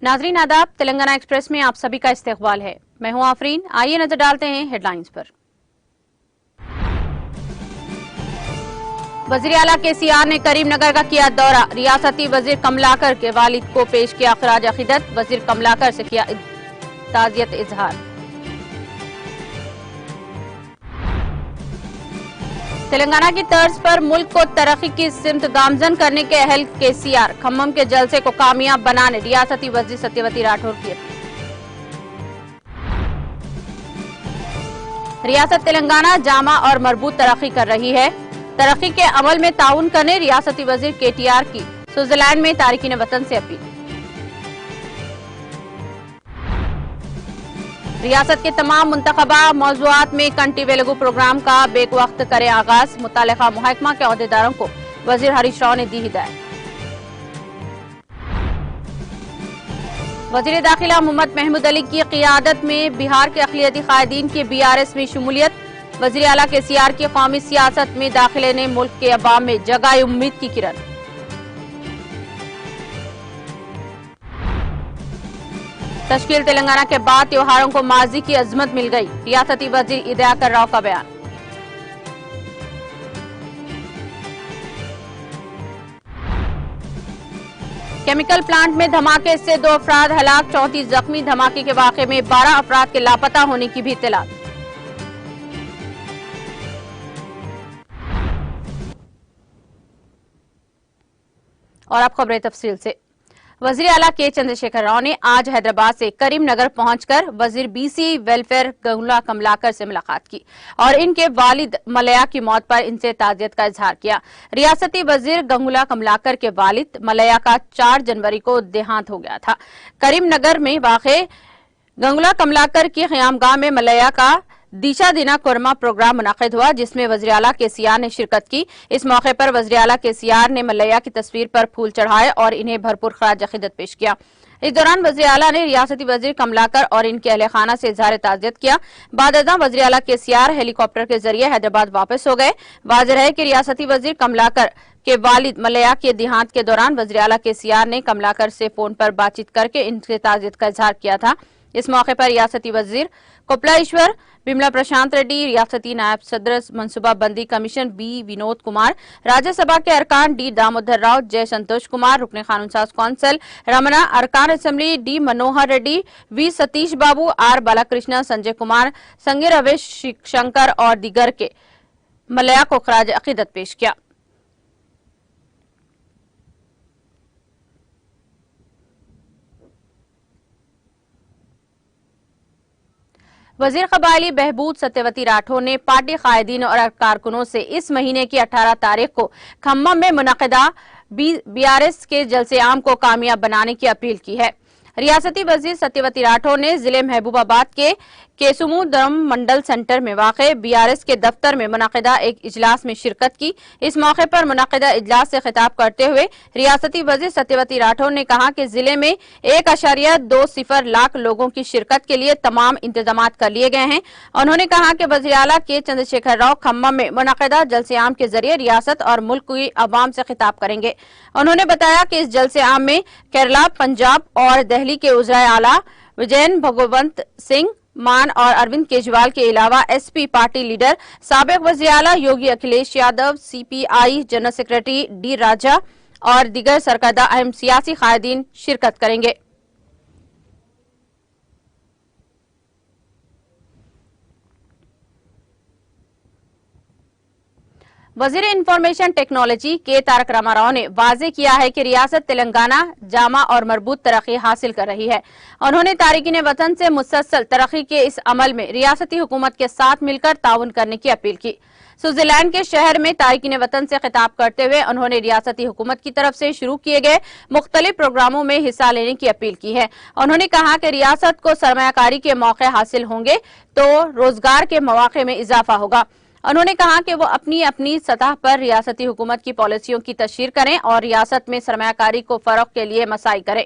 नाजरीन आदाब, तेलंगाना एक्सप्रेस में आप सभी का इस्तकबाल है। मैं हूं आफरीन। आइए नजर डालते हैं हेडलाइंस पर। वजीर आला केसीआर ने करीमनगर का किया दौरा। रियासती वजीर कमलाकर के वालिद को पेश किया खराज अकीदत। वजीर कमलाकर से किया ताजियत इजहार। तेलंगाना की तर्ज पर मुल्क को तरक्की की सिमत गामजन करने के अहल केसीआर। खम्मम के जलसे को कामयाब बनाने रियासती वजीर सत्यवती राठौर की अपील। रियासत तेलंगाना जामा और मरबूत तरक्की कर रही है। तरक्की के अमल में ताउन करने रियासती वजीर केटीआर की स्विट्जरलैंड में तारिकीन वतन से अपील। रियासत के तमाम मुंतखबा मौज़ूआत में कंटी वेलगू प्रोग्राम का बेवक्त करें आगाज। मुतालिका महकमा के अहदेदारों को वजीर हरीश राव ने दी हिदायत। वजीर दाखिला मोहम्मद महमूद अली की क़ियादत में बिहार के अक़लियती क़ायदीन की BRS में शमूलियत। वजीर आला केसीआर की कौमी सियासत में दाखिले ने मुल्क के अवाम में जगाई उम्मीद की किरण। तश्कील तेलंगाना के बाद त्योहारों को माजी की अजमत मिल गई। रियासती वजीर इदयाकर राव का बयान। केमिकल प्लांट में धमाके से 2 अफराद हलाक, 34 जख्मी। धमाके के वाक़े में 12 अफराद के लापता होने की भी इत्तला। और अब खबरें तफसील से। वजीर आला के चंद्रशेखर राव ने आज हैदराबाद से करीमनगर पहुंचकर वजीर BC वेलफेयर गंगुला कमलाकर से मुलाकात की और इनके वालिद मलया की मौत पर इनसे ताजियत का इजहार किया। रियासती वजीर गंगुला कमलाकर के वालिद मलया का 4 जनवरी को देहांत हो गया था। करीमनगर में वाक़े गंगुला कमलाकर की क़यामगाह में मलया का दिशा दिना कोरमा प्रोग्राम मुनाकिद हुआ, जिसमें वज़ीर आला केसीआर ने शिरकत की। इस मौके पर वज़ीर आला केसीआर ने मलया की तस्वीर पर फूल चढ़ाए और इन्हें भरपूर खराज अकीदत पेश किया। इस दौरान वज़ीर आला ने रियासती वज़ीर कमलाकर और इनके अहले खाना से इजहार ताज़ियत किया। बाद-अज़ां वज़ीर आला केसीआर हेलीकॉप्टर के जरिए हैदराबाद वापस हो गए। वाज़ेह है कि रियासती वज़ीर कमलाकर के वालिद मलया के देहांत के दौरान वज़ीर आला केसीआर ने कमलाकर से फोन पर बातचीत करके इनसे ताज़ियत का इजहार किया था। इस मौके पर रियासती वज़ीर कोपलाईश्वर बिमला प्रशांत रेड्डी, रियासती नायब सदर मनसूबा बंदी कमीशन B विनोद कुमार, राज्यसभा के अरकान D दामोदर राव, जय संतोष कुमार, रुकने कानून साज कौंसल रमना, अरकान असेंबली D मनोहर रेड्डी, V सतीश बाबू, R बालाकृष्ण, संजय कुमार, संगे रवेश शंकर और दीगर के मलया को खराज अकीदत पेश किया। वजीर कबायली बहबूद सत्यवती राठौर ने पार्टी कायदीन और कारकुनों से इस महीने की 18 तारीख को खम्मम में मुनक़िदा BRS के जलसे आम को कामयाब बनाने की अपील की है। रियासती वजीर सत्यवती राठौर ने जिले महबूबाबाद के केसुमुद्रम मंडल सेंटर में वाक़े BRS के दफ्तर में मुनक़िदा एक इजलास में शिरकत की। इस मौके पर मुनक़िदा इजलास से खिताब करते हुए रियासती वजीर सत्यवती राठौर ने कहा कि जिले में 1.20 लाख लोगों की शिरकत के लिए तमाम इंतजाम कर लिए गए हैं। उन्होंने कहा कि वज़ीर आला के चंद्रशेखर राव खम्मम में मुनक़िदा जलसे आम के जरिए रियासत और मुल्क की अवाम से खिताब करेंगे। उन्होंने बताया कि इस जलसे आम में केरला, पंजाब और दिल्ली के उज़राए आला विजयन भगवंत सिंह मान और अरविंद केजरीवाल के अलावा SP पार्टी लीडर साबिक वज़ीर आला Yogi Akhilesh Yadav, CPI general secretary D Raja और दीगर सरकर्दा अहम सियासी कायदीन शिरकत करेंगे। वजीर इंफॉर्मेशन टेक्नोलॉजी के तारक रामाराव ने वाजे किया है कि रियासत तेलंगाना जामा और मरबूत तरक्की हासिल कर रही है। उन्होंने तारिकीन वतन से मुसलसल तरक्की के इस अमल में रियासती हुकूमत के साथ मिलकर ताउन करने की अपील की। स्विट्जरलैंड के शहर में तारिकीन वतन से खिताब करते हुए उन्होंने रियासती हुकूमत की तरफ से शुरू किए गए मुख्तलिफ प्रोग्रामों में हिस्सा लेने की अपील की है। उन्होंने कहा कि रियासत को सरमायाकारी के मौके हासिल होंगे तो रोजगार के मौके में इजाफा होगा। उन्होंने कहा कि वो अपनी अपनी सतह पर रियासती हुकूमत की पॉलिसियों की तशहीर करें और रियासत में सरमायाकारी को फरोग के लिए मसाई करें।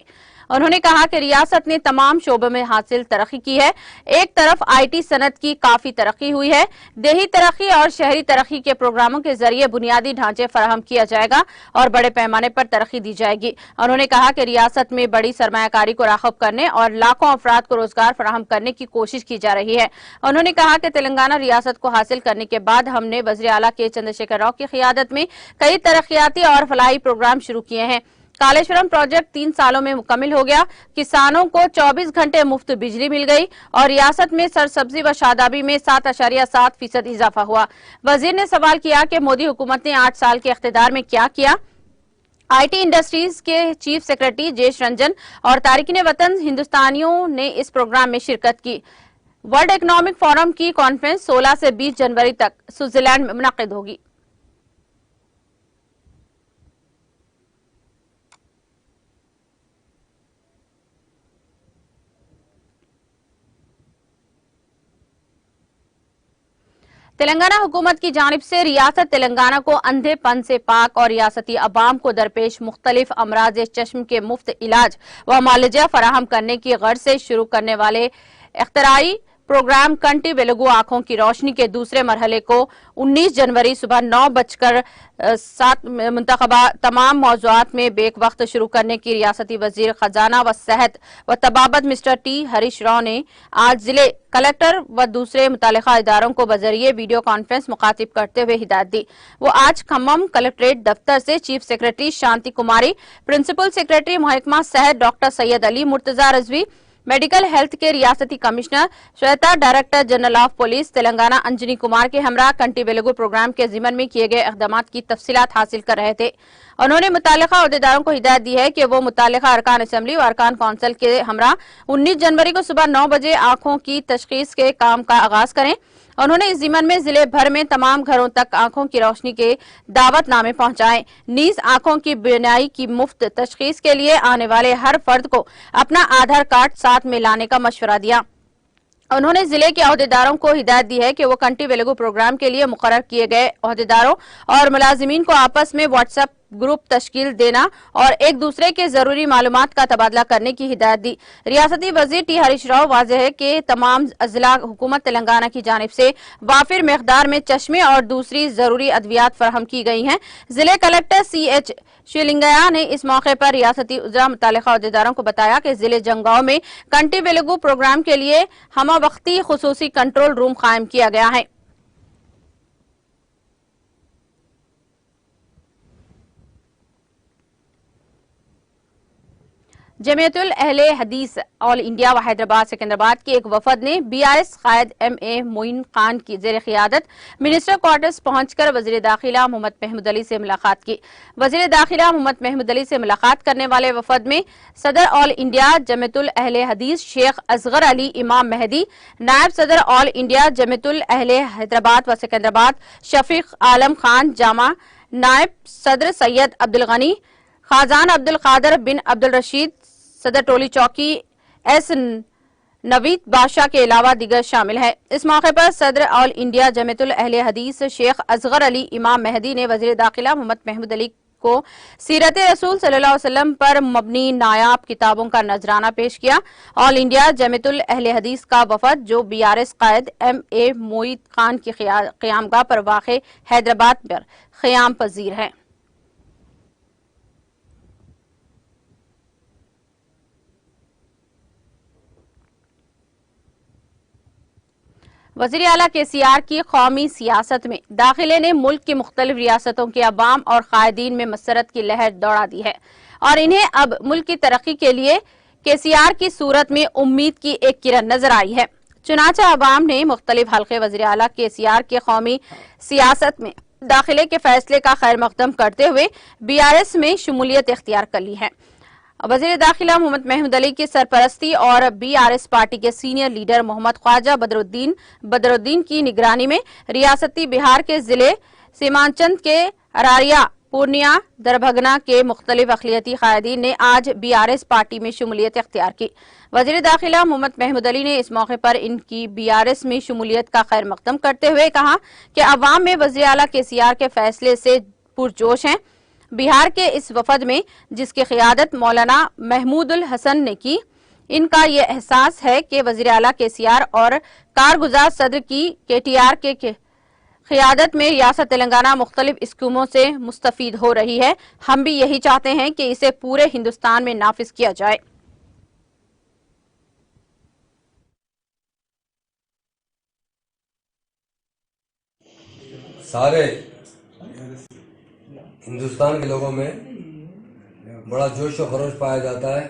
उन्होंने कहा कि रियासत ने तमाम शोबों में हासिल तरक्की की है। एक तरफ IT सनत की काफी तरक्की हुई है, देही तरक्की और शहरी तरक्की के प्रोग्रामों के जरिए बुनियादी ढांचे फराहम किया जाएगा और बड़े पैमाने पर तरक्की दी जाएगी। उन्होंने कहा कि रियासत में बड़ी सरमायाकारी को राग़िब करने और लाखों अफराद को रोजगार फराहम करने की कोशिश की जा रही है। उन्होंने कहा कि तेलंगाना रियासत को हासिल करने के बाद हमने वज़ीर आला के चंद्रशेखर राव की क़ियादत में कई तरक्याती और फलाही प्रोग्राम शुरू किए हैं। कालेश्वरम प्रोजेक्ट 3 सालों में मुकम्मल हो गया, किसानों को 24 घंटे मुफ्त बिजली मिल गई और रियासत में सरसब्जी व शादाबी में 7.7% इजाफा हुआ। वजीर ने सवाल किया कि मोदी हुकूमत ने 8 साल के इख्तिदार में क्या किया। IT इंडस्ट्रीज के चीफ सेक्रेटरी जेश रंजन और तारिकीन वतन हिंदुस्तानियों ने इस प्रोग्राम में शिरकत की। वर्ल्ड इकोनॉमिक फोरम की कॉन्फ्रेंस 16 से 20 जनवरी तक स्विट्जरलैंड में मुनक्किद होगी। तेलंगाना हुकूमत की जानिब से रियासत तेलंगाना को अंधेपन से पाक और रियासती अवाम को दरपेश मुख्तलिफ अमराज चश्म के मुफ्त इलाज व मालजा फराहम करने की गर्ज से शुरू करने वाले इख्तराई प्रोग्राम कंटी वेलुगु आंखों की रोशनी के दूसरे मरहले को 19 जनवरी सुबह 9:07 मुंतखबा तमाम मौज़ूआत में बेक वक्त शुरू करने की रियासती वजीर खजाना व सेहत व तबाबत मिस्टर टी हरीश राव ने आज जिले कलेक्टर व दूसरे मुतालिका इदारों को बजरिए वीडियो कॉन्फ्रेंस मुखातिब करते हुए हिदायत दी। वो आज खम्मम कलेक्ट्रेट दफ्तर से chief secretary Shanti Kumari, principal secretary महकमा सेहत doctor Syed Ali Murtaza Razvi, medical health के रियासती commissioner Shweta, director general of police Telangana Anjani Kumar के हमरा कंटी वेलुगु प्रोग्राम के जिमन में किए गए इक़दामात की तफसीलात हासिल कर रहे थे। उन्होंने मुतालिका अहदेदारों को हिदायत दी है कि वो मुतालिका अरकान असम्बली और अरकान कौंसिल के हमरा 19 जनवरी को सुबह 9 बजे आंखों की तशखीस के काम का आगाज करें। उन्होंने इस जिमन में जिले भर में तमाम घरों तक आंखों की रोशनी के दावतनामे पहुंचाएं। नीज आंखों की बीनाई की मुफ्त तशखीस के लिए आने वाले हर फर्द को अपना आधार कार्ड साथ में लाने का मशवरा दिया। उन्होंने जिले के अहदेदारों को हिदायत दी है कि वो कंटी वेलुगु प्रोग्राम के लिए मुकर्रर किए गए अहदेदारों और मुलाजिमीन को आपस में व्हाट्सएप ग्रुप तश्कील देना और एक दूसरे के जरूरी मालूमात का तबादला करने की हिदायत दी। रियासती वजीर टी हरीश राव वाज़ेह है कि तमाम अजला हुकूमत तेलंगाना की जानिब से वाफिर मकदार में चश्मे और दूसरी जरूरी अद्वियात फराहम की गई हैं। जिले कलेक्टर CH शिवलिंगया ने इस मौके पर रियासती उजरा मुतालिका अहदेदारों को बताया कि जिले जंगांव में कंटी वेलुगु प्रोग्राम के लिए हमा वक्ती खुसूसी कंट्रोल रूम कायम किया गया है। जमीयतुल अहले हदीस ऑल इंडिया व हैदराबाद सिकंदराबाद की एक वफद ने BRS कायद MA मोइन खान की जेर क़ियादत मिनिस्टर क्वार्टर्स पहुंचकर वज़ीर दाखिला मोहम्मद महमूद अली से मुलाकात की। वज़ीर दाखिला मोहम्मद महमूद अली से मुलाकात करने वाले वफद में सदर ऑल इंडिया जमीयतुल अहले हदीस शेख असगर अली इमाम मेहदी, नायब सदर ऑल इंडिया जमीयतुल अहले हैदराबाद व सिकंदराबाद शफीक आलम खान जामा, नायब सदर सैयद अब्दुल गनी, खाजान अब्दुल कादर बिन अब्दुल रशीद, सदर टोली चौकी S नवीद बादशाह के अलावा दिगर शामिल है। इस मौके पर सदर ऑल इंडिया जमीयतुल अहले हदीस शेख असगर अली इमाम मेहदी ने वज़ीर दाखिला मोहम्मद महमूद अली को सीरत रसूल सल्लल्लाहु अलैहि वसल्लम पर मबनी नायाब किताबों का नजराना पेश किया। ऑल इंडिया जमीयतुल अहले हदीस का वफद जो BRS कायद MA मोइन खान की क़यामगाह पर वाक़े हैदराबाद पर क़याम पजीर है। वज़ीर आला KCR की कौमी सियासत में दाखिले ने मुल्क की मुख्तलिफ रियासतों के अवाम और कायदीन में मसरत की लहर दौड़ा दी है और इन्हें अब मुल्क की तरक्की के लिए KCR की सूरत में उम्मीद की एक किरण नजर आई है। चुनांचे अवाम ने मुख्तलिफ हल्के वज़ीर आला KCR के कौमी सियासत में दाखिले के फैसले का खैर मकदम करते हुए BRS में शमूलियत इख्तियार कर ली है। वज़ीर दाखिला मोहम्मद महमूद अली की सरपरस्ती और BRS पार्टी के सीनियर लीडर मोहम्मद ख्वाजा बदरुद्दीन की निगरानी में रियासती बिहार के जिले सीमांचल के अरारिया, पूर्णिया, दरभंगा के मुख्तलिफ अक़लियती कायदीन ने आज BRS पार्टी में शमूलियत इख्तियार की। वज़ीर दाखिला मोहम्मद महमूद अली ने इस मौके पर इनकी BRS में शमूलियत का खैर मकदम करते हुए कहा कि अवाम में वज़ीर आला KCR के फैसले से पुरजोश हैं। बिहार के इस वफद में जिसकी क़ियादत मौलाना महमूदुल हसन ने की, इनका ये एहसास है कि वज़ीर आला केसीआर और कारगुजार सदर की केटीआर के क़ियादत में रियासत तेलंगाना मुख्तलिफ स्कीमों से मुस्तफ़ीद हो रही है। हम भी यही चाहते हैं कि इसे पूरे हिंदुस्तान में नाफिज किया जाए। सारे हिंदुस्तान के लोगों में बड़ा जोश और खरोश पाया जाता है,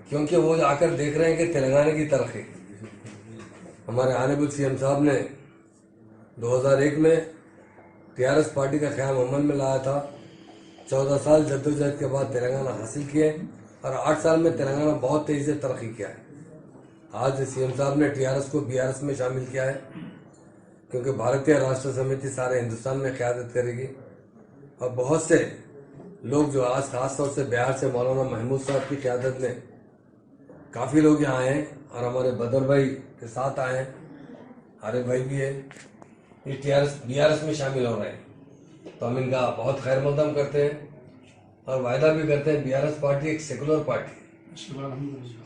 क्योंकि वो आकर देख रहे हैं कि तेलंगाना की तरक्की। हमारे ऑनरेबल सीएम साहब ने 2001 में टीआरएस पार्टी का क़याम अमल में लाया था। 14 साल जद्दोजहद के बाद तेलंगाना हासिल किए और 8 साल में तेलंगाना बहुत तेज़ी से तरक्की किया है। आज सीएम साहब ने टीआरएस को बीआरएस में शामिल किया है, क्योंकि भारतीय राष्ट्र समिति सारे हिंदुस्तान में क़यादत करेगी और बहुत से लोग जो आज खास तौर से बिहार से मौलाना महमूद साहब की क़यादत में काफ़ी लोग यहाँ आए हैं और हमारे बदर भाई के साथ आए हैं, आरिफ भाई भी है, ये टीआरएस बीआरएस में शामिल हो रहे हैं। तो हम इनका बहुत खैर मकदम करते हैं और वायदा भी करते हैं। बीआरएस पार्टी एक सेकुलर पार्टी है,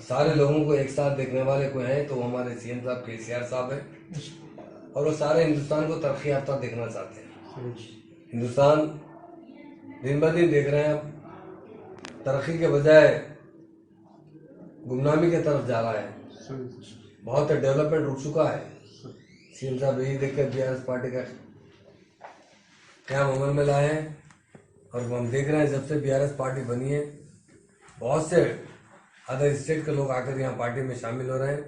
सारे लोगों को एक साथ देखने वाले कोई हैं तो हमारे सीएम साहब केसीआर साहब हैं और वो सारे हिंदुस्तान को तरक्की याफ्ता देखना चाहते हैं। हिंदुस्तान दिन ब दिन देख रहे हैं अब तरक्की के बजाय गुमनामी की तरफ जा रहा है। बहुत डेवलपमेंट रुक चुका है। सीएम साहब यही देखकर बीआरएस पार्टी का क़याम अमल में लाए हैं और हम देख रहे हैं जब से बीआरएस पार्टी बनी है बहुत से अदर स्टेट के लोग आकर यहाँ पार्टी में शामिल हो रहे हैं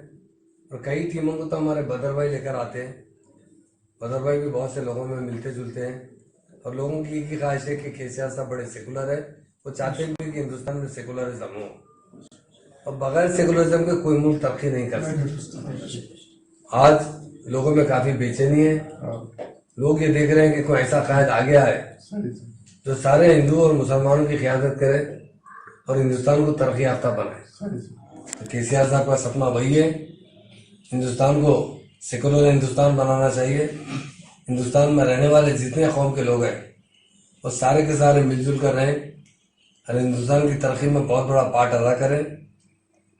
और कई टीमों को तो हमारे बदर भाई लेकर आते हैं। बदर भाई भी बहुत से लोगों में मिलते जुलते हैं और लोगों की एक ही ख्वाहिश है कि केसीआर साहब बड़े सेकुलर है। वो चाहते भी कि हिंदुस्तान में सेकुलरिज्म हो और बगैर सेकुलरिज्म के कोई मुल्क तरक्की नहीं कर सकता। आज लोगों में काफ़ी बेचैनी है। लोग ये देख रहे हैं कि कोई ऐसा कायद आ गया है जो सारे हिंदू और मुसलमानों की क़यादत करे और हिंदुस्तान को तरक्की याफ्ता बनाए। तो केसीआर साहब का सपना वही है, हिंदुस्तान को सेकुलर हिंदुस्तान बनाना चाहिए। हिंदुस्तान में रहने वाले जितने कौम के लोग हैं वो सारे के सारे मिलजुल कर रहें और हिंदुस्तान की तरक्की में बहुत बड़ा पार्ट अदा करें।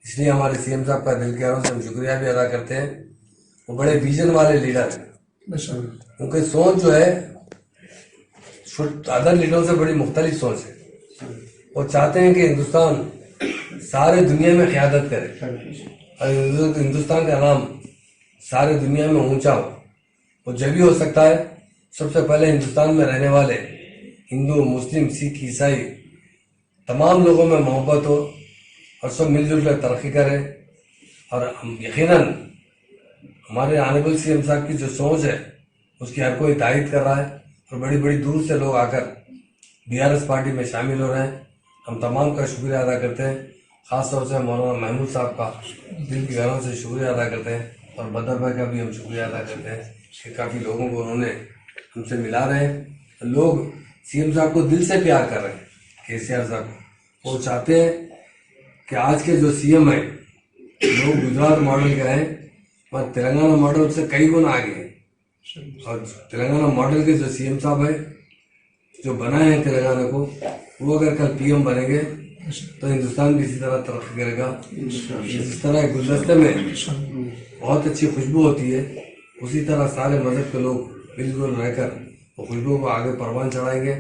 इसलिए हमारे सीएम साहब का दिल के गहराई से हम शुक्रिया भी अदा करते हैं। वो बड़े विजन वाले लीडर हैं, उनकी सोच जो है अदर लीडरों से बड़ी मुख्तलिफ सोच है। वो चाहते हैं कि हिंदुस्तान सारे दुनिया में क़यादत करे और हिंदुस्तान का नाम सारे दुनिया में ऊंचा हो। वो जब भी हो सकता है सबसे पहले हिंदुस्तान में रहने वाले हिंदू, मुस्लिम, सिख, ईसाई तमाम लोगों में मोहब्बत हो और सब मिलजुल कर तरक्की करें। और हम यकीनन हमारे ऑनरेबल सीएम साहब की जो सोच है उसकी हर कोई तारीफ कर रहा है और बड़ी बड़ी दूर से लोग आकर बीआरएस पार्टी में शामिल हो रहे हैं। हम तमाम का शुक्रिया अदा करते हैं, ख़ास तौर से मौलाना महमूद साहब का दिल की गहराई से शुक्रिया अदा करते हैं और बदर भाई का भी हम शुक्रिया अदा करते हैं कि काफ़ी लोगों को उन्होंने हमसे मिला रहे हैं। लोग सीएम साहब को दिल से प्यार कर रहे हैं। केसीआर साहब वो चाहते हैं कि आज के जो सीएम हैं लोग गुजरात मॉडल के हैं और तेलंगाना मॉडल से कई गुना आगे हैं और तेलंगाना मॉडल के जो सीएम साहब है जो बनाए हैं तेलंगाना को, वो अगर कल पीएम बनेंगे तो हिंदुस्तान भी इसी तरह तरक्की करेगा। जिस तरह गुलदस्ते में बहुत अच्छी खुशबू होती है उसी तरह सारे मजहब के लोग मिलजुल रहकर वो खुशबू को आगे परवान चढ़ाएंगे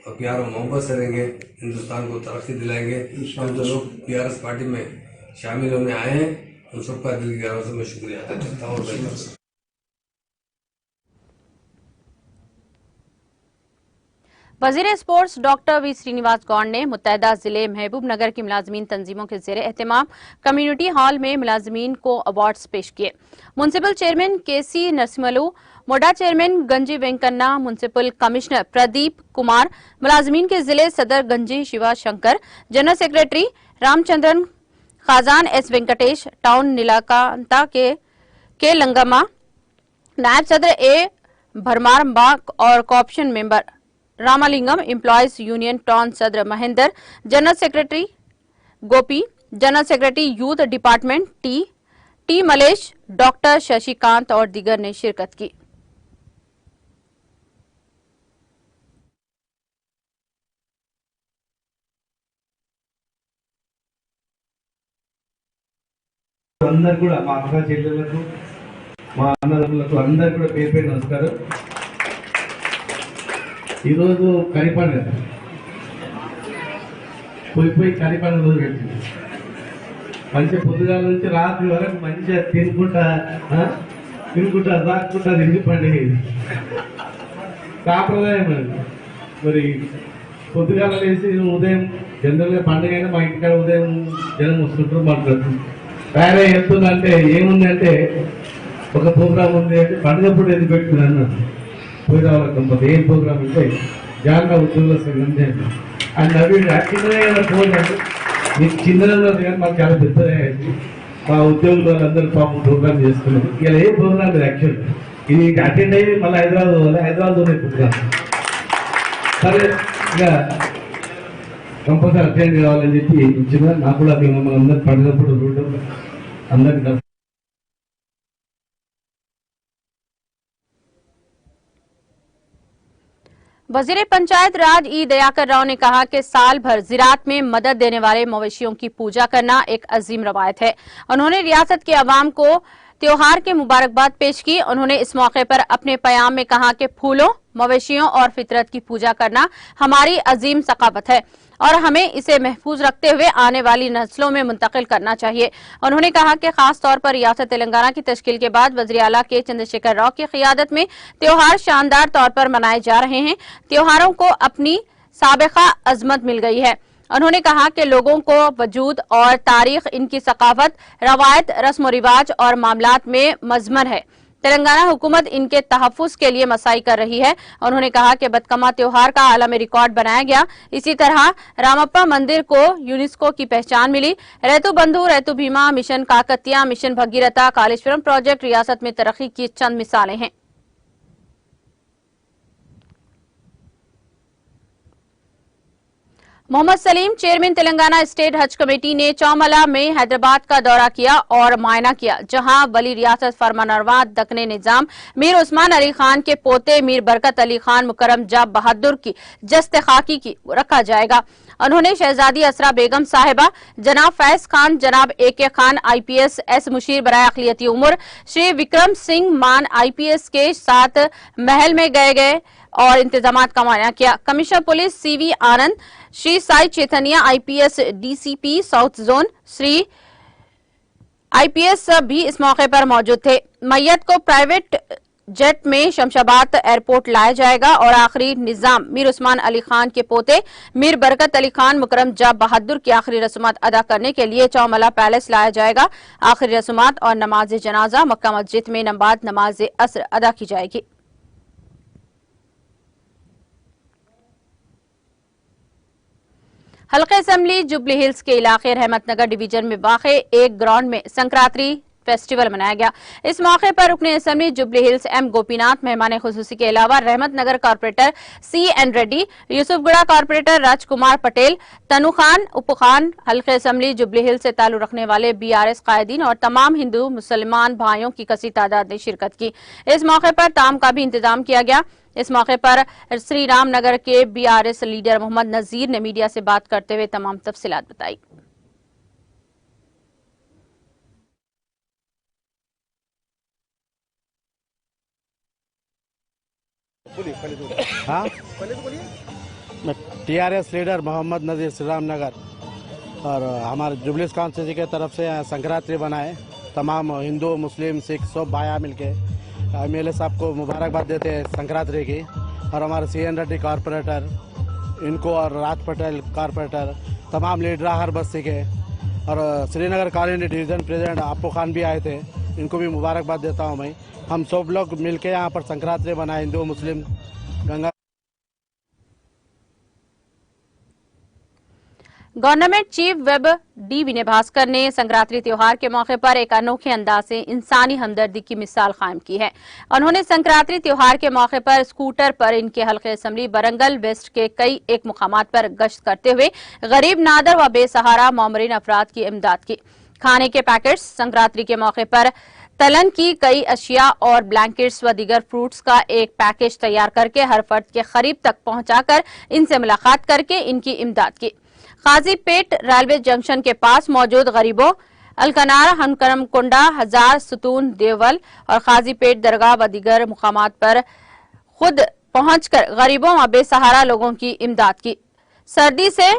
और प्यार और मोहब्बत से रहेंगे, हिंदुस्तान को तरक्की दिलाएंगे। हम जो लोग बीआरएस पार्टी में शामिल होने आए हैं उन सबका दिल की गहराई से मैं शुक्रिया अदा करता हूँ। वजीर sports doctor V Srinivas Goud ने मुत्तहदा जिले महबूब नगर की मुलाजमीन तंजीमों के जेर एहतमाम कम्युनिटी हॉल में मुलाजमीन को अवार्ड्स पेश किए। म्युनिसिपल चेयरमैन केसी नरसिम्हलू, मोडा chairman Ganji Venkanna, municipal commissioner Pradeep Kumar, मुलाजमीन के जिले सदर गंजी शिवा शंकर, जनरल सेक्रेटरी रामचंद्रन, खाजान एस वेंकटेश, टाउन नीलाकांता के लंगमा, नायब सदर ए भरमारंबाग और corporation member Ramalingam, employees union town सदर Mahendra, general secretary Gopi, general secretary youth department T Malesh, doctor Shashikant और दीगर ने शिरकत की। అందరు కూడా మా అక్క చెల్లెలకు మా అన్నదమ్ములకు అందరు కూడా పేరు పేరు నమస్కారం. ఈరోజు కరి పండుగ పోయి కరి పండుగ రోజు పెట్టింది. మంచి పొద్దుగాల నుంచి రాత్రి వరకు మంచిగా తినుకుంటా రాకుంటా తిరిగి పండుగ ఇది సాంప్రదాయం అండి. మరి పొద్దుగాల వేసి ఉదయం జనరల్గా పండుగ అయినా మా ఇంటికాడ ఉదయం జనం వస్తుంటారు మాట్లాడుతుంది. వేరే వెళ్తుందంటే ఏముందంటే ఒక ప్రోగ్రామ్ ఉంది అంటే పండుగ పూట ఎందుకు పెట్టుకున్నాను పోయి రావాలి కంపల్సరీ. ఏం ప్రోగ్రామ్ అంటే జాగ్రత్త ఉద్యోగుల సంఘం అని నవ్వి చిన్నదే కదా ప్రోగ్రామ్. మీకు చిన్నదే కానీ మాకు చాలా పెద్దదే అయింది. మా ఉద్యోగులు వాళ్ళందరూ పాపం ప్రోగ్రామ్ చేస్తున్నారు. ఇలా ఏ ప్రోగ్రామ్ లేదు యాక్చువల్. ఇది అటెండ్ అయ్యి మళ్ళీ హైదరాబాద్ పోవాలి. హైదరాబాద్లోనే ప్రోగ్రామ్. సరే ఇక కంపల్సరీ అటెండ్ కావాలని చెప్పి ఇచ్చిన నాకు కూడా మిమ్మల్ని అందరూ పడినప్పుడు చూడడం అందరికి. वजीर पंचायत राज ई दयाकर राव ने कहा कि साल भर ज़राअत में मदद देने वाले मवेशियों की पूजा करना एक अजीम रवायत है। उन्होंने रियासत के अवाम को त्योहार के मुबारकबाद पेश की। उन्होंने इस मौके पर अपने पयाम में कहा कि फूलों, मवेशियों और फितरत की पूजा करना हमारी अजीम सकाफत है और हमें इसे महफूज रखते हुए आने वाली नस्लों में मुंतकिल करना चाहिए। उन्होंने कहा कि खास तौर पर रियासत तेलंगाना की तश्कील के बाद वज़ीर आला के चंद्रशेखर राव की क़ियादत में त्योहार शानदार तौर पर मनाए जा रहे हैं। त्योहारों को अपनी साबिक़ा अजमत मिल गई है। उन्होंने कहा कि लोगों को वजूद और तारीख, इनकी सकाफत, रवायत, रस्म रिवाज और मामलात में मजमन है। तेलंगाना हुकूमत इनके तहफ़्फ़ुज़ के लिए मसाई कर रही है। उन्होंने कहा कि बतकमा त्योहार का आलमी रिकॉर्ड बनाया गया। इसी तरह रामप्पा मंदिर को यूनेस्को की पहचान मिली। Rythu Bandhu, Rythu Bima, mission Kakatiya, mission Bhagiratha, Kaleshwaram project रियासत में तरक्की की चंद मिसालें हैं। Mohammed Salim, chairman Telangana state Haj committee ने चौमला में हैदराबाद का दौरा किया और मुआयना किया, जहां वली रियासत फरमानरवा दक्कने निजाम मीर उस्मान अली खान के पोते मीर बरकत अली खान मुकर्रम जाब बहादुर की जस्त खाकी की रखा जाएगा। उन्होंने शहजादी असरा बेगम साहिबा, जनाब फैज खान, जनाब AK Khan IPS, S Mushir बराए अक़लियती उम्र, श्री विक्रम सिंह मान IPS के साथ महल में गए और इंतजामात का मुआयना किया। Commissioner police CV Anand, Shri Sai Chaitanya IPS DCP south zone, Shri IPS भी इस मौके पर मौजूद थे। मैयत को प्राइवेट जेट में शमशाबाद एयरपोर्ट लाया जाएगा और आखिरी निजाम मीर उस्मान अली खान के पोते मीर बरकत अली खान मुकर्रम जाब बहादुर की आखिरी रस्मात अदा करने के लिए चौमला पैलेस लाया जाएगा। आखिरी रस्मात और नमाज जनाजा मक्का मस्जिद में नमाज असर अदा की जाएगी। हल्का असेंबली जुबली हिल्स के इलाके रहमतनगर डिवीजन में वाक़े एक ग्राउंड में संक्रांति फेस्टिवल मनाया गया। इस मौके पर रुकने assembly jubilee hills M Gopinath मेहमान खुसूसी के अलावा Rahmat Nagar corporator CN Reddy, Yousufguda corporator Rajkumar Patel, तनु खान, उपू खान, हल्के असेंबली जुबली हिल्स से ताल्लुक रखने वाले BRS कायदीन और तमाम हिंदू मुसलमान भाइयों की कसी तादाद ने शिरकत की। इस मौके पर ताम का भी इंतजाम किया गया। इस मौके पर श्री रामनगर के BRS लीडर मोहम्मद नजीर ने मीडिया से बात करते हुए तमाम तफसीलात बताई। हाँ, मैं TRS लीडर मोहम्मद नजीर श्री रामनगर और हमारे जुबली कॉन्स्टिट्यूंसी की तरफ से संक्रांति बनाए। तमाम हिंदू, मुस्लिम, सिख सब भाया मिलके MLA साहब को मुबारकबाद देते हैं संक्रांति की। और हमारे CN रेड्डी कॉर्पोरेटर इनको और राज पटेल कॉर्पोरेटर तमाम लीडर हर बस्ती के और श्रीनगर कॉलोनी डिवीज़न प्रेसिडेंट अपू खान भी आए थे, इनको भी मुबारकबाद देता हूँ मैं। हम सब लोग मिलके यहाँ पर संक्रांति बनाए, हिंदू मुस्लिम Ganga. Government chief whip D Vinay Bhaskar ने संक्रांति त्योहार के मौके पर एक अनोखे अंदाज से इंसानी हमदर्दी की मिसाल कायम की है। उन्होंने संक्रांति त्योहार के मौके पर स्कूटर पर इनके हल्के असेंबली बरंगल वेस्ट के कई एक मुकामात पर गश्त करते हुए गरीब, नादर व बेसहारा मोमरीन अफराद की इमदाद की। खाने के पैकेट्स, संक्रांति के मौके पर तलन की कई अशिया और ब्लैंकेट्स व दीगर फ्रूट्स का एक पैकेज तैयार करके हर फर्द के करीब तक पहुंचाकर इनसे मुलाकात करके इनकी इमदाद की। काजीपेट रेलवे जंक्शन के पास मौजूद गरीबों, अलकनार, हनकरम कोंडा, हजार सुतून, देवल और खाजीपेट दरगाह व दीगर मुकामात पर खुद पहुंचकर गरीबों व बेसहारा लोगों की इमदाद की। सर्दी से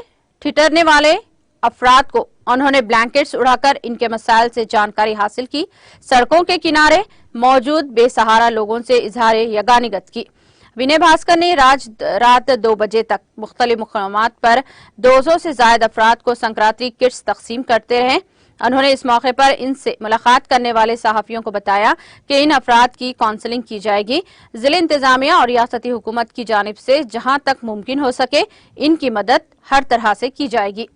ठिठुरने वाले अफराद को उन्होंने ब्लैंकेट्स उड़ाकर इनके मसाइल से जानकारी हासिल की। सड़कों के किनारे मौजूद बेसहारा लोगों से इजहार यगानिगत की। विनय भास्कर ने रात 2 बजे तक मुख्तलिफ मुकामात पर 200 से ज्यादा अफराद को संक्रांति किट्स तकसीम करते रहे। उन्होंने इस मौके पर इनसे मुलाकात करने वाले सहाफियों को बताया कि इन अफराद की काउंसलिंग की जाएगी। जिला इंतजामिया और रियासती हुकूमत की जानिब से जहां तक मुमकिन हो सके इनकी मदद हर तरह से की जाएगी।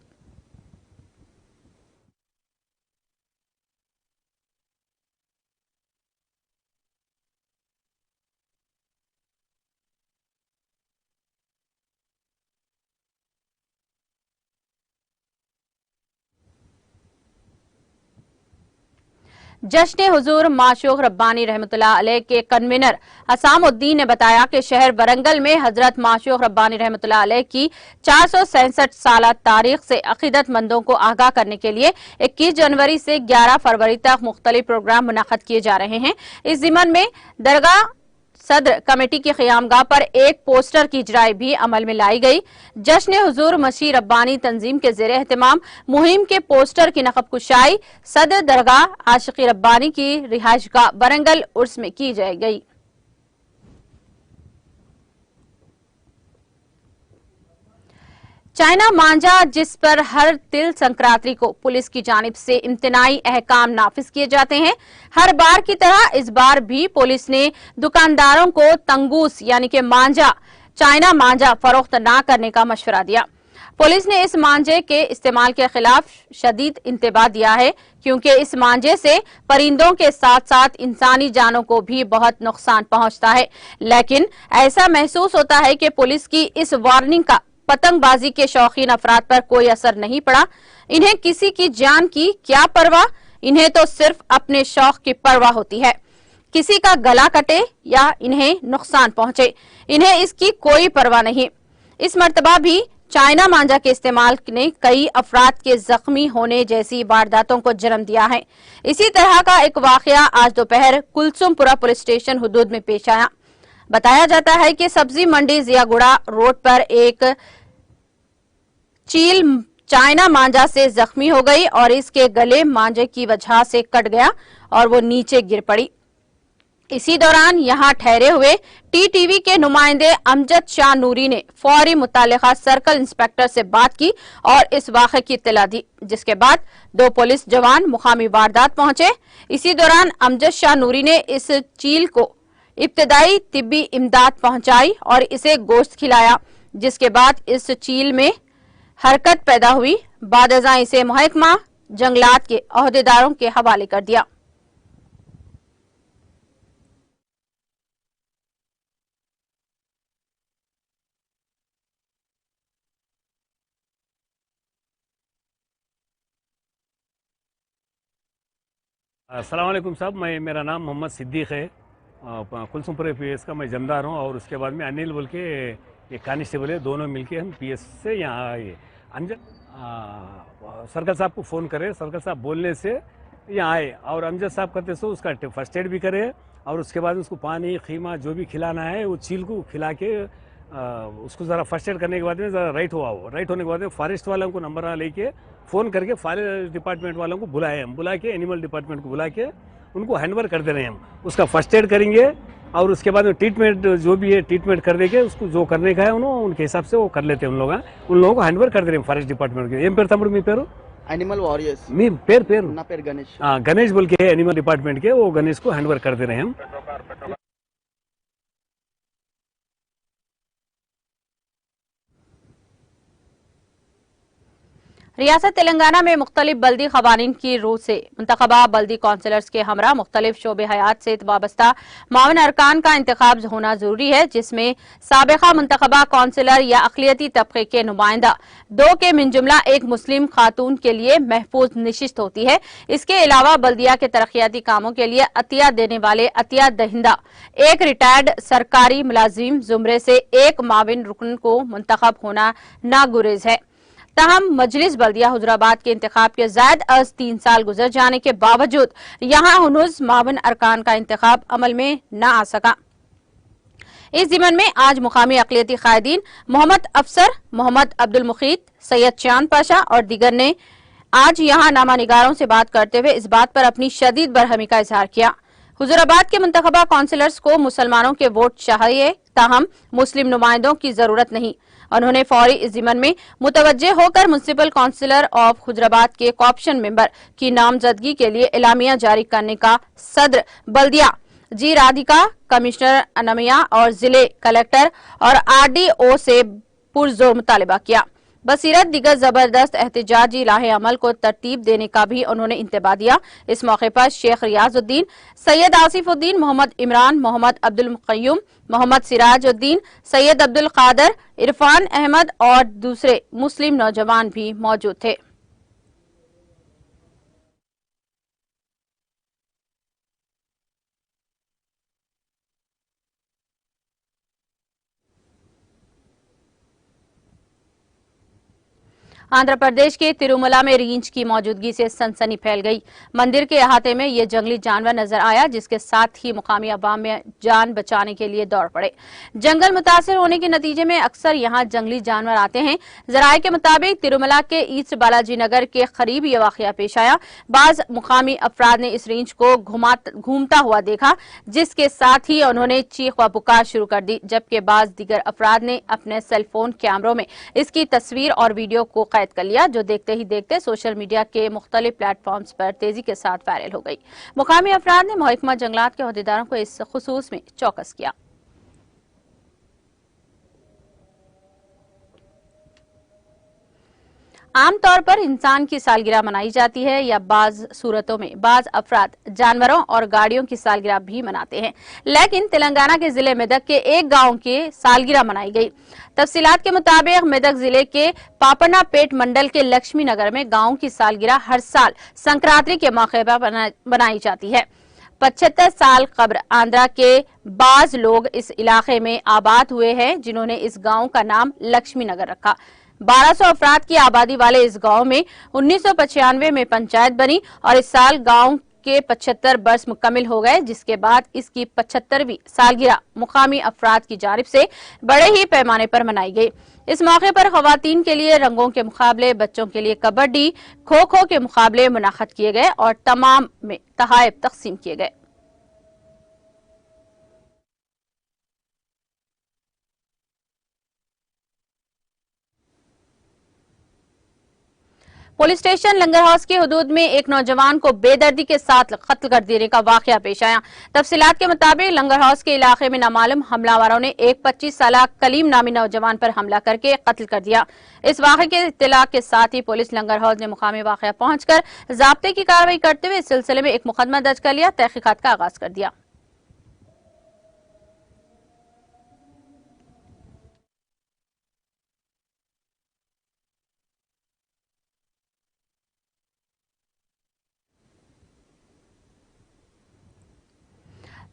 जश्न हुजूर माशूक रब्बानी रहमतुल्लाह अलैह के कन्वीनर असामुद्दीन ने बताया कि शहर वरंगल में हजरत माशूक रब्बानी रहमतुल्लाह अलैह की 467 साल तारीख से अकीदतमंदों को आगाह करने के लिए 21 जनवरी से 11 फरवरी तक मुख्तलिफ प्रोग्राम मुनाक़द किए जा रहे हैं। इस ज़िमन में दरगाह सदर कमेटी की क़यामगाह पर एक पोस्टर की इजराई भी अमल में लाई गई। जश्न हुजूर मसीह रब्बानी तंजीम के ज़ेरे एहतमाम मुहिम के पोस्टर की नक़ब कुशाई सदर दरगाह आशिक़ी रब्बानी की रिहाइशगाह वरंगल उर्स में की गई। चाइना मांझा, जिस पर हर तिल संक्रांति को पुलिस की जानिब से इम्तनाई अहकाम नाफिज किए जाते हैं, हर बार की तरह इस बार भी पुलिस ने दुकानदारों को तंगूस यानी कि मांझा, चाइना मांझा फरोख्त न करने का मशवरा दिया। पुलिस ने इस मांझे के इस्तेमाल के खिलाफ शदीद इंतबाह दिया है, क्योंकि इस मांझे से परिंदों के साथ साथ इंसानी जानों को भी बहुत नुकसान पहुंचता है। लेकिन ऐसा महसूस होता है कि पुलिस की इस वार्निंग का पतंगबाजी के शौकीन अफराद पर कोई असर नहीं पड़ा। इन्हें किसी की जान की क्या परवाह, इन्हें तो सिर्फ अपने शौक की परवाह होती है। किसी का गला कटे या इन्हें नुकसान पहुंचे, इन्हें इसकी कोई परवाह नहीं। इस मर्तबा भी चाइना मांझा के इस्तेमाल ने कई अफराद के जख्मी होने जैसी वारदातों को जन्म दिया है। इसी तरह का एक वाकया आज दोपहर कुलसुमपुरा पुलिस स्टेशन हुदूद में पेश आया। बताया जाता है कि सब्जी मंडी जियागुड़ा रोड पर एक चील चाइना मांझा से जख्मी हो गई और इसके गले मांझे की वजह से कट गया और वो नीचे गिर पड़ी। इसी दौरान यहां ठहरे हुए टीटीवी के नुमाइंदे अमजद शाह नूरी ने फौरी मुतालिका सर्कल इंस्पेक्टर से बात की और इस वाक़े की इत्तला दी, जिसके बाद 2 पुलिस जवान मुकामी वारदात पहुंचे। इसी दौरान अमजद शाह नूरी ने इस चील को इब्तदाई तिब्बी इमदाद पहुंचाई और इसे गोश्त खिलाया, जिसके बाद इस चील में हरकत पैदा हुई। बादअज़ां इसे महकमा जंगलात के अहदेदारों के हवाले कर दिया। अस्सलाम वालेकुम साहब, मेरा नाम मोहम्मद सिद्दीक़ है। कुलसुमपुर पीएस का मैं जमदार हूँ और उसके बाद में अनिल बोल के एक कांस्टेबल है। दोनों मिलके हम पीएस से यहाँ आए। अमजद सर्कल साहब को फ़ोन करे, सर्कल साहब बोलने से यहाँ आए और अमजद साहब कहते सो उसका फर्स्ट एड भी करे और उसके बाद उसको पानी खीमा जो भी खिलाना है वो चील को खिला के उसको ज़रा फर्स्ट एड करने के बाद में ज़रा राइट होने के बाद में फॉरेस्ट वालों को नंबर लेके फ़ोन करके फॉरेस्ट डिपार्टमेंट वालों को बुलाए, हम बुला के एनिमल डिपार्टमेंट को बुला के उनको हैंडओवर कर दे रहे हैं। हम उसका फर्स्ट एड करेंगे और उसके बाद में ट्रीटमेंट जो भी है ट्रीटमेंट कर देंगे, उसको जो करने का है उनके हिसाब से वो कर लेते हैं। उन लोगों को हैंडओवर कर दे रहे हैं फॉरेस्ट डिपार्टमेंट के। एम पेर तमुడు మీ పేరు? Animal warriors. మీ పేరు? ना पेर गणेश। गणेश बोल के एनिमल डिपार्टमेंट के, वो गणेश को हैंडओवर कर दे रहे हैं हम। रियासत तेलंगाना में मुख्तलिफ बल्दी खवानीन की रूह से मुंतखबा बल्दी काउंसलर्स के हमरा मुख्तलिफ शोबे हयात से वाबस्ता मावन अरकान का इंतखाब होना जरूरी है, जिसमें साबिका मुंतखबा काउंसलर या अक़लियती तबके के नुमाइंदा 2 के मिन जुमला एक मुस्लिम खातून के लिए महफूज नशिस्त होती है। इसके अलावा बल्दिया के तरक्याती कामों के लिए अतिया देने वाले अतिया दहिंदा एक रिटायर्ड सरकारी मुलाजिम जुमरे से एक माविन रुकन को मुंतखब होना नागुरेज है। ताहम मजलिस बल्दिया हुजराबाद के इंतखाब के ज़ायद अज 3 साल गुजर जाने के बावजूद यहाँ हुनुज मावन अरकान का इंतखाब अमल में न आ सका। इस ज़िमन में आज मुकामी अक़लियती कायदीन मोहम्मद अफसर, मोहम्मद अब्दुल मुखीत, सैयद चांद पाशा और दीगर ने आज यहाँ नामा निगारों से बात करते हुए इस बात पर अपनी शदीद बरहमी का इजहार किया। हुजूराबाद के मुंतखबा काउंसिलर्स को मुसलमानों के वोट चाहिए, ताहम मुस्लिम नुमाइंदों की जरूरत नहीं। उन्होंने फौरी इस ज़िमन में मुतवज्जे होकर म्युनिसिपल काउंसिलर ऑफ हुजूराबाद के कॉप्शन मेंबर की नामजदगी के लिए एलामिया जारी करने का सदर बल्दिया जी राधिका, कमिश्नर अनमिया और जिले कलेक्टर और RDO से पुरजोर मुतालबा किया। बसीरत दिगर जबरदस्त एहतजाजी लाहे अमल को तरतीब देने का भी उन्होंने इंतबा दिया। इस मौके पर शेख रियाजुद्दीन, सैयद आसिफुद्दीन, मोहम्मद इमरान, मोहम्मद अब्दुल मुक़य्युम, मोहम्मद सिराजुद्दीन, सैयद अब्दुल कादर, इरफान अहमद और दूसरे मुस्लिम नौजवान भी मौजूद थे। आंध्र प्रदेश के तिरुमला में रींछ की मौजूदगी से सनसनी फैल गई। मंदिर के अहाते में ये जंगली जानवर नजर आया, जिसके साथ ही मुकामी अवाम में जान बचाने के लिए दौड़ पड़े। जंगल मुतासिर होने के नतीजे में अक्सर यहाँ जंगली जानवर आते हैं। जराये के मुताबिक तिरुमला के ईस्ट बालाजी नगर के करीब ये वाकया पेश आया। बाज मुकामी अफराद ने इस रींछ को घूमता हुआ देखा, जिसके साथ ही उन्होंने चीख व पुकार शुरू कर दी, जबकि बाज दीगर अफराद ने अपने सेलफोन कैमरों में इसकी तस्वीर और वीडियो को कैद कर लिया, जो देखते ही देखते सोशल मीडिया के मुख्तलिफ प्लेटफॉर्म्स पर तेजी के साथ वायरल हो गई। मुकामी अफराद ने महकमा जंगलात के अहदेदारों को इस खुसूस में चौकस किया। आमतौर पर इंसान की सालगिरह मनाई जाती है या बाज सूरतों में बाज अफराद जानवरों और गाड़ियों की सालगिरह भी मनाते हैं, लेकिन तेलंगाना के जिले मेदक के एक गांव की सालगिरह मनाई गई। तफसीलात के मुताबिक मेदक जिले के पापनापेट मंडल के लक्ष्मी नगर में गांव की सालगिरह हर साल संक्रांति के मौके पर बनाई जाती है। 75 साल कब्र आंध्रा के बाज लोग इस इलाके में आबाद हुए हैं, जिन्होंने इस गांव का नाम लक्ष्मी नगर रखा। 1200 अफराद की आबादी वाले इस गांव में 1995 में पंचायत बनी और इस साल गांव के 75 वर्ष मुकम्मिल हो गए, जिसके बाद इसकी 75वीं सालगिरह मुकामी अफराद की जानिब से बड़े ही पैमाने पर मनाई गई। इस मौके पर खवातीन के लिए रंगों के मुकाबले, बच्चों के लिए कबड्डी, खो खो के मुकाबले मुनाकिद किए गए और तमाम में तोहफे तकसीम किए गए। पुलिस स्टेशन लंगर हाउस की हदूद में एक नौजवान को बेदर्दी के साथ कत्ल कर देने का वाकया पेश आया। तफसीलात के मुताबिक लंगर हाउस के इलाके में नामालूम हमलावरों ने एक 25 साल कलीम नामी नौजवान पर हमला करके कत्ल कर दिया। इस वाकये के इत्तला के साथ ही पुलिस लंगर हाउस ने मुकामी वाकया पहुंचकर ज़ाब्ते की कार्रवाई करते हुए इस सिलसिले में एक मुकदमा दर्ज कर लिया, तहकीकात का आगाज कर दिया।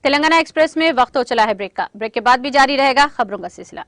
तेलंगाना एक्सप्रेस में वक्त हो चला है ब्रेक का। ब्रेक के बाद भी जारी रहेगा खबरों का सिलसिला।